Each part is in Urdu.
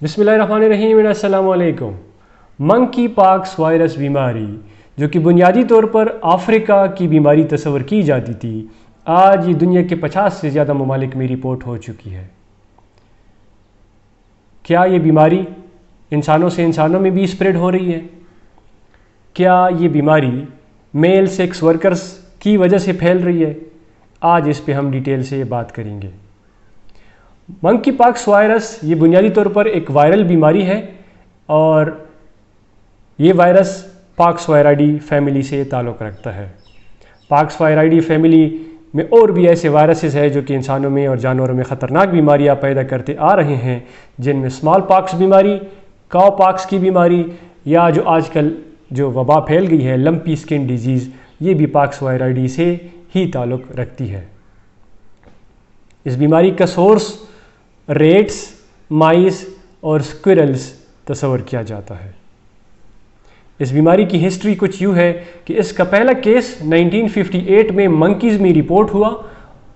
بسم اللہ الرحمن الرحیم، السلام علیکم۔ منکی پاکس وائرس بیماری جو کہ بنیادی طور پر افریقہ کی بیماری تصور کی جاتی تھی، آج یہ دنیا کے 50 سے زیادہ ممالک میں رپورٹ ہو چکی ہے۔ کیا یہ بیماری انسانوں سے انسانوں میں بھی اسپریڈ ہو رہی ہے؟ کیا یہ بیماری میل سیکس ورکرز کی وجہ سے پھیل رہی ہے؟ آج اس پہ ہم ڈیٹیل سے بات کریں گے۔ منکی پاکس وائرس یہ بنیادی طور پر ایک وائرل بیماری ہے اور یہ وائرس پاکس وائرائڈی فیملی سے تعلق رکھتا ہے۔ پاکس وائرائڈی فیملی میں اور بھی ایسے وائرسز ہیں جو کہ انسانوں میں اور جانوروں میں خطرناک بیماریاں پیدا کرتے آ رہے ہیں، جن میں اسمال پاکس بیماری، کاؤ پاکس کی بیماری، یا جو آج کل جو وبا پھیل گئی ہے لمپی سکن ڈیزیز، یہ بھی پاکس وائرائڈی سے ہی تعلق رکھتی ہے۔ اس بیماری کا سورس ریٹس، مائز اور سکویرلز تصور کیا جاتا ہے۔ اس بیماری کی ہسٹری کچھ یوں ہے کہ اس کا پہلا کیس 1958 میں منکیز میں رپورٹ ہوا۔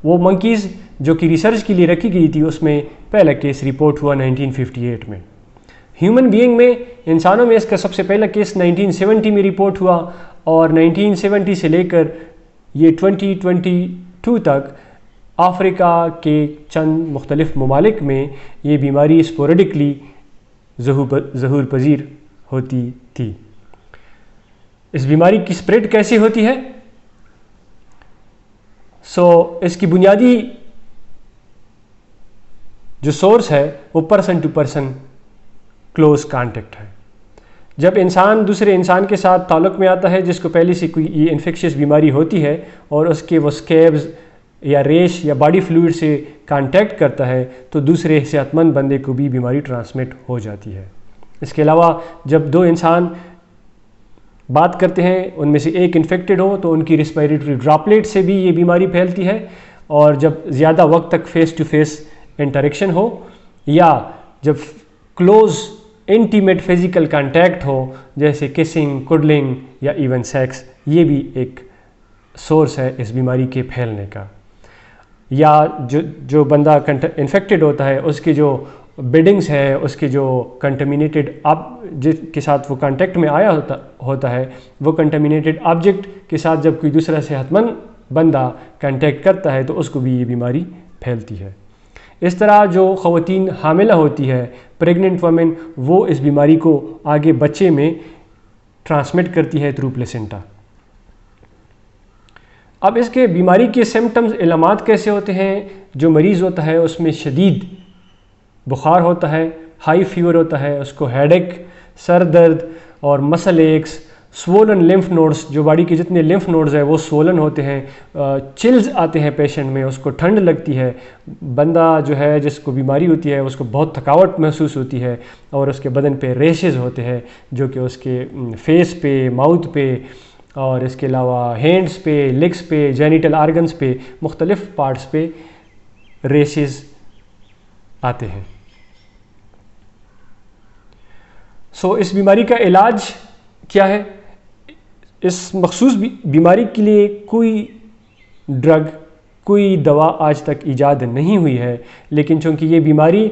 وہ منکیز جو کہ ریسرچ کے لیے رکھی گئی تھی، اس میں پہلا کیس رپورٹ ہوا 1958 میں۔ ہیومن بینگ میں، انسانوں میں اس کا سب سے پہلا کیس 1970 میں رپورٹ ہوا، اور 1970 سے لے کر یہ 2022 تک افریقہ کے چند مختلف ممالک میں یہ بیماری اسپوریڈکلی ظہور پذیر ہوتی تھی۔ اس بیماری کی اسپریڈ کیسے ہوتی ہے؟ اس کی بنیادی جو سورس ہے وہ person to person close contact ہے۔ جب انسان دوسرے انسان کے ساتھ تعلق میں آتا ہے جس کو پہلے سے کوئی یہ انفیکشس بیماری ہوتی ہے، اور اس کے وہ اسکیبز یا ریش یا باڈی فلوئڈ سے کانٹیکٹ کرتا ہے، تو دوسرے صحت مند بندے کو بھی بیماری ٹرانسمٹ ہو جاتی ہے۔ اس کے علاوہ جب دو انسان بات کرتے ہیں، ان میں سے ایک انفیکٹڈ ہو تو ان کی ریسپائریٹری ڈراپلیٹ سے بھی یہ بیماری پھیلتی ہے، اور جب زیادہ وقت تک فیس ٹو فیس انٹریکشن ہو، یا جب کلوز انٹیمیٹ فزیکل کانٹیکٹ ہو جیسے کسنگ، کڈلنگ یا ایون سیکس، یہ بھی ایک سورس ہے اس بیماری کے پھیلنے کا۔ یا جو بندہ انفیکٹڈ ہوتا ہے، اس کے جو بیڈنگز ہے، اس کے جو کنٹامینیٹڈ جس کے ساتھ وہ کانٹیکٹ میں آیا ہوتا ہے، وہ کنٹامینیٹڈ آبجیکٹ کے ساتھ جب کوئی دوسرا صحت مند بندہ کانٹیکٹ کرتا ہے تو اس کو بھی یہ بیماری پھیلتی ہے۔ اس طرح جو خواتین حاملہ ہوتی ہے، پریگننٹ وومن، وہ اس بیماری کو آگے بچے میں ٹرانسمٹ کرتی ہے تھرو پلیسنٹا۔ اب اس کے بیماری کے سمٹمز، علامات کیسے ہوتے ہیں؟ جو مریض ہوتا ہے اس میں شدید بخار ہوتا ہے، ہائی فیور ہوتا ہے، اس کو ہیڈ ایک، سر درد اور مسل ایکس، سوولن لمف نوڈز، جو باڈی کے جتنے لمف نوڈز ہیں وہ سوولن ہوتے ہیں، چلز آتے ہیں پیشنٹ میں، اس کو ٹھنڈ لگتی ہے، بندہ جو ہے جس کو بیماری ہوتی ہے اس کو بہت تھکاوٹ محسوس ہوتی ہے، اور اس کے بدن پہ ریشز ہوتے ہیں جو کہ اس کے فیس پہ، ماؤتھ پہ، اور اس کے علاوہ ہینڈز پہ، لیگز پہ، جینیٹل آرگنز پہ، مختلف پارٹس پہ ریشز آتے ہیں۔ اس بیماری کا علاج کیا ہے؟ اس مخصوص بیماری کے لیے کوئی ڈرگ، کوئی دوا آج تک ایجاد نہیں ہوئی ہے، لیکن چونکہ یہ بیماری،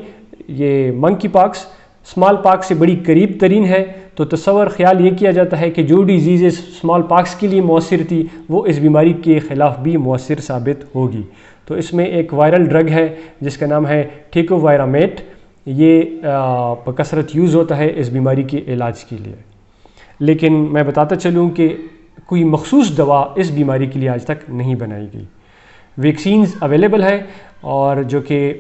یہ منکی پاکس اسمال پاکس سے بڑی قریب ترین ہے، تو خیال یہ کیا جاتا ہے کہ جو ڈیزیزز اسمال پاکس کے لیے مؤثر تھی وہ اس بیماری کے خلاف بھی مؤثر ثابت ہوگی۔ تو اس میں ایک وائرل ڈرگ ہے جس کا نام ہے ٹیکووائرامیٹ، یہ بکثرت یوز ہوتا ہے اس بیماری کے علاج کے لیے۔ لیکن میں بتاتا چلوں کہ کوئی مخصوص دوا اس بیماری کے لیے آج تک نہیں بنائی گئی۔ ویکسینز اویلیبل ہے، اور جو کہ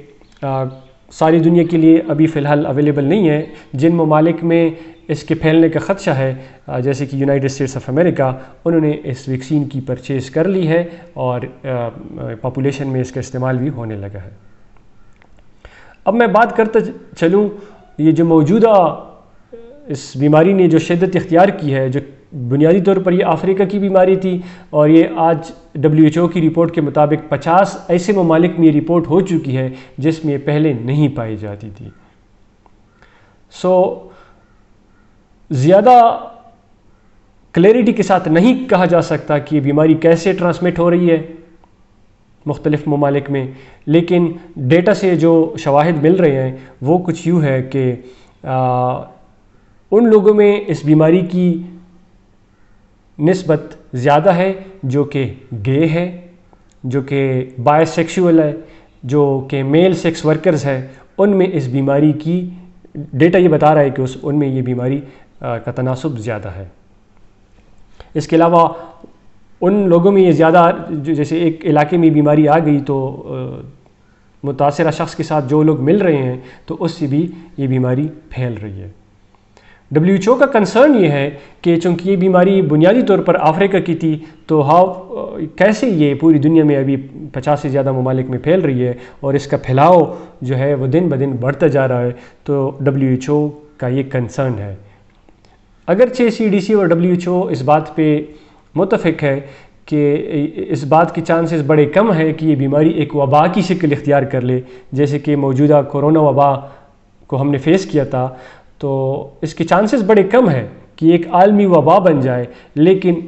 ساری دنیا کے لیے ابھی فی الحال اویلیبل نہیں ہے۔ جن ممالک میں اس کے پھیلنے کا خدشہ ہے، جیسے کہ یونائٹڈ اسٹیٹس آف امریکہ، انہوں نے اس ویکسین کی پرچیز کر لی ہے، اور پاپولیشن میں اس کا استعمال بھی ہونے لگا ہے۔ اب میں بات کرتا چلوں، یہ جو موجودہ اس بیماری نے جو شدت اختیار کی ہے، جو بنیادی طور پر یہ افریقہ کی بیماری تھی، اور یہ آج WHO کی رپورٹ کے مطابق 50 ایسے ممالک میں یہ رپورٹ ہو چکی ہے جس میں یہ پہلے نہیں پائی جاتی تھی۔ زیادہ کلیئرٹی کے ساتھ نہیں کہا جا سکتا کہ یہ بیماری کیسے ٹرانسمٹ ہو رہی ہے مختلف ممالک میں، لیکن ڈیٹا سے جو شواہد مل رہے ہیں وہ کچھ یوں ہے کہ ان لوگوں میں اس بیماری کی نسبت زیادہ ہے جو کہ گے ہے، جو کہ بائی سیکشول ہے، جو کہ میل سیکس ورکرز ہے، ان میں اس بیماری کی ڈیٹا یہ بتا رہا ہے کہ ان میں یہ بیماری کا تناسب زیادہ ہے۔ اس کے علاوہ ان لوگوں میں یہ زیادہ، جیسے ایک علاقے میں بیماری آ گئی تو متاثرہ شخص کے ساتھ جو لوگ مل رہے ہیں تو اس سے بھی یہ بیماری پھیل رہی ہے۔ WHO کا کنسرن یہ ہے کہ چونکہ یہ بیماری بنیادی طور پر افریقہ کی تھی تو کیسے یہ پوری دنیا میں ابھی 50 سے زیادہ ممالک میں پھیل رہی ہے اور اس کا پھیلاؤ جو ہے وہ دن بدن بڑھتا جا رہا ہے، تو WHO کا یہ کنسرن ہے۔ اگرچہ CDC اور WHO اس بات پہ متفق ہے کہ اس بات کی چانسز بڑے کم ہے کہ یہ بیماری ایک وبا کی شکل اختیار کر لے، جیسے کہ موجودہ کورونا وبا کو ہم نے فیس کیا تھا، تو اس کے چانسز بڑے کم ہیں کہ ایک عالمی وبا بن جائے، لیکن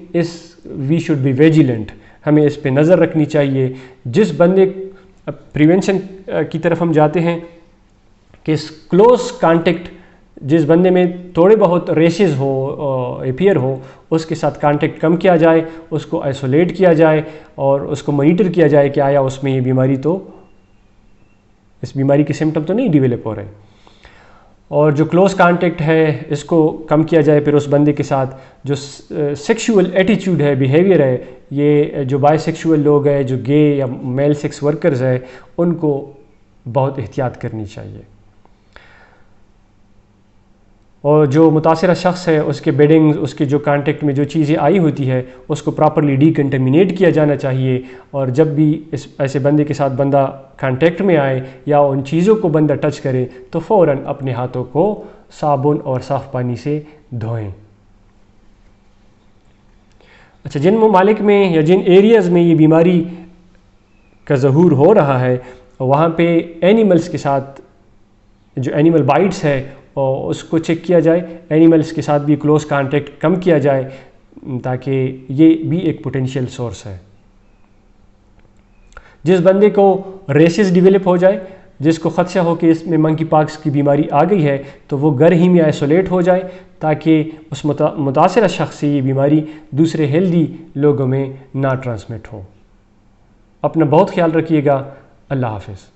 وی شوڈ بی ویجیلنٹ، ہمیں اس پہ نظر رکھنی چاہیے۔ جس بندے پریونشن کی طرف ہم جاتے ہیں کہ کلوز کانٹیکٹ، جس بندے میں تھوڑے بہت ریشز ہو، اپیئر ہو، اس کے ساتھ کانٹیکٹ کم کیا جائے، اس کو آئسولیٹ کیا جائے اور اس کو مانیٹر کیا جائے کہ آیا اس میں یہ اس بیماری کے سمٹم تو نہیں ڈیولپ ہو رہے، اور جو کلوز کانٹیکٹ ہے اس کو کم کیا جائے۔ پھر اس بندے کے ساتھ جو سیکشول ایٹیچیوڈ ہے، بیہیویئر ہے، یہ جو بائی سیکشول لوگ ہیں، جو گے یا میل سیکس ورکرز ہیں، ان کو بہت احتیاط کرنی چاہیے۔ اور جو متاثرہ شخص ہے اس کے بیڈنگ، اس کے جو کانٹیکٹ میں جو چیزیں آئی ہوتی ہے اس کو پراپرلی ڈی کنٹامینیٹ کیا جانا چاہیے، اور جب بھی ایسے بندے کے ساتھ بندہ کانٹیکٹ میں آئے یا ان چیزوں کو بندہ ٹچ کرے تو فوراً اپنے ہاتھوں کو صابن اور صاف پانی سے دھوئیں۔ اچھا، جن ممالک میں یا جن ایریاز میں یہ بیماری کا ظہور ہو رہا ہے وہاں پہ اینیملز کے ساتھ جو اینیمل بائٹس ہے اور اس کو چیک کیا جائے، اینیملز کے ساتھ بھی کلوز کانٹیکٹ کم کیا جائے تاکہ یہ بھی ایک پوٹینشیل سورس ہے۔ جس بندے کو ریشز ڈیولپ ہو جائے، جس کو خدشہ ہو کہ اس میں منکی پاکس کی بیماری آ گئی ہے، تو وہ گھر ہی میں آئسولیٹ ہو جائے تاکہ اس متاثرہ شخص سے یہ بیماری دوسرے ہیلدی لوگوں میں نہ ٹرانسمٹ ہو۔ اپنا بہت خیال رکھیے گا۔ اللہ حافظ۔